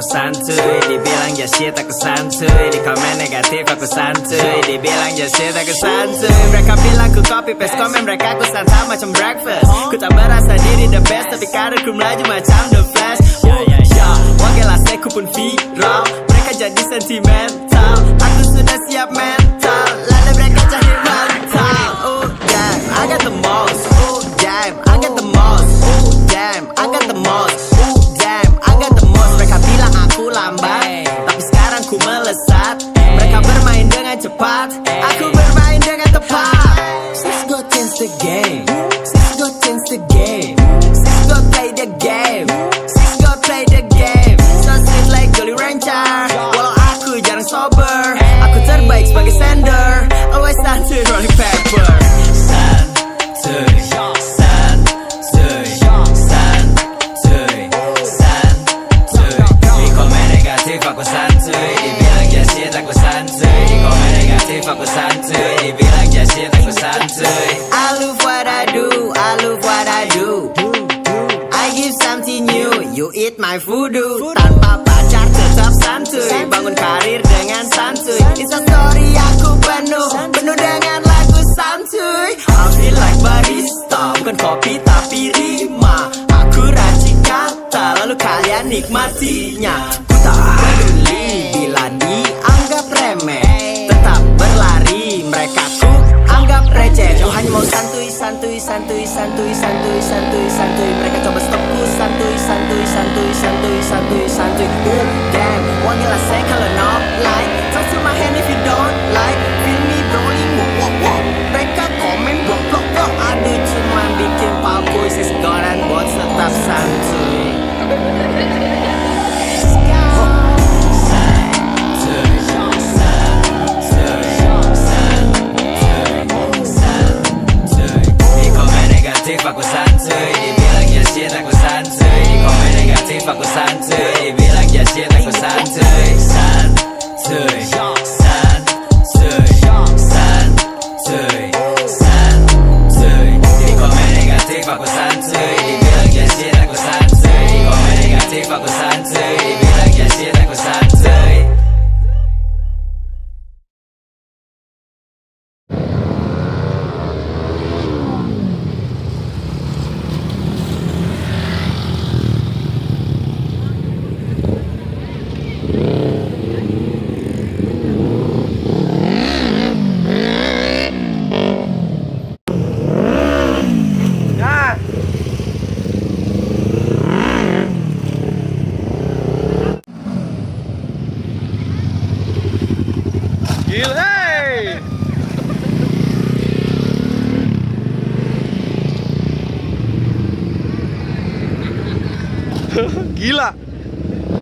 santuy. Dibilang ya shit aku santuy. Di komen negatif aku santuy. Dibilang ya shit aku santuy. Mereka bilang ku copy paste komen mereka, ku santai macam breakfast. Ku tak berasa diri the best, tapi karirku melaju macam the flash. Wakil aseku pun viral, mereka jadi sentimental. Aku sudah siap mental, lalu mereka jadi mental. Oh damn, I got the most. Oh damn, I got the most. Oh damn, I got the most. Oh damn, I got the most. Mereka bilang aku lambat, tapi sekarang ku melesat. Mereka bermain dengan cepat, aku bermain dengan tepat. Sis go change the game. Sis go change the game. Sis go play the game. Sis go play the game. So sweet like Jolly Rancher. Walau aku jarang sober, aku terbaik sebagai sender. Always santuy rolling paper. Santuy, santuy, santuy, santuy. Di komen negatif aku santuy. Dibilang just shit aku santuy. Di komen negatif aku santuy. Dibilang just shit aku santuy. I love what I do, I love what I do. I give something new, you eat my voodoo. Tanpa pacar tetap santuy, bangun karir dengan santuy. Insta story aku penuh dengan lagu santuy. I feel like barista, bukan kopi tapi rima. Aku racik kata, lalu kalian nikmatinya. Ku tak peduli bila dianggap remeh, tetap berlari, mereka ku anggap receh. Ku hanya mau santuy, santuy, santuy, santuy, santuy, santuy, santuy. Mereka coba stopku santuy, santuy, santuy, santuy, santuy, santuy. Oh damn, wangilah saya kalau not like. Talk to my hand if you don't like. Feel me rolling, wop wop wop. Mereka komen blok blok blok. Aduh cuma bikin pop boys is gone and buat tetap santuy. Aku santuy, dibilang ya shit aku santuy. Di komen negatif aku santuy. Dibilang ya shit aku santuy. Santuy, santuy, santuy, santuy. Di komen negatif aku santuy. Dibilang ya shit aku santuy. Di komen negatif aku santuy. Dibilang ya shit aku santuy. Gila.